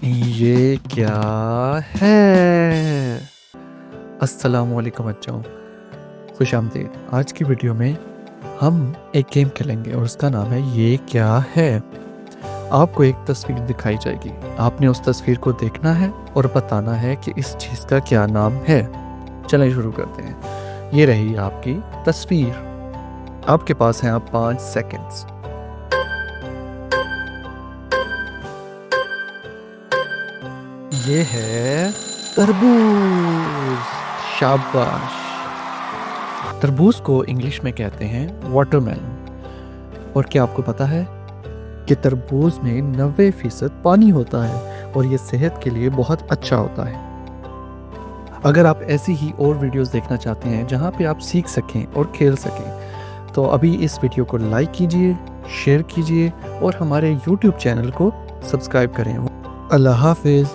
ये क्या है? अस्सलामुअलैकुम बच्चों, खुशामदीद। आज की वीडियो में हम एक गेम खेलेंगे और उसका नाम है ये क्या है। आपको एक तस्वीर दिखाई जाएगी, आपने उस तस्वीर को देखना है और बताना है कि इस चीज़ का क्या नाम है। चलिए शुरू करते हैं। ये रही आपकी तस्वीर, आपके पास हैं आप 5 सेकंड्स। ये है तरबूज। शाबाश। तरबूज को इंग्लिश में कहते हैं वाटरमेलन। और क्या आपको पता है कि तरबूज में 90% पानी होता है और ये सेहत के लिए बहुत अच्छा होता है। अगर आप ऐसी ही और वीडियोस देखना चाहते हैं जहां पे आप सीख सकें और खेल सकें, तो अभी इस वीडियो को लाइक कीजिए, शेयर कीजिए और हमारे YouTube चैनल को सब्सक्राइब करें। अल्लाह हाफिज़।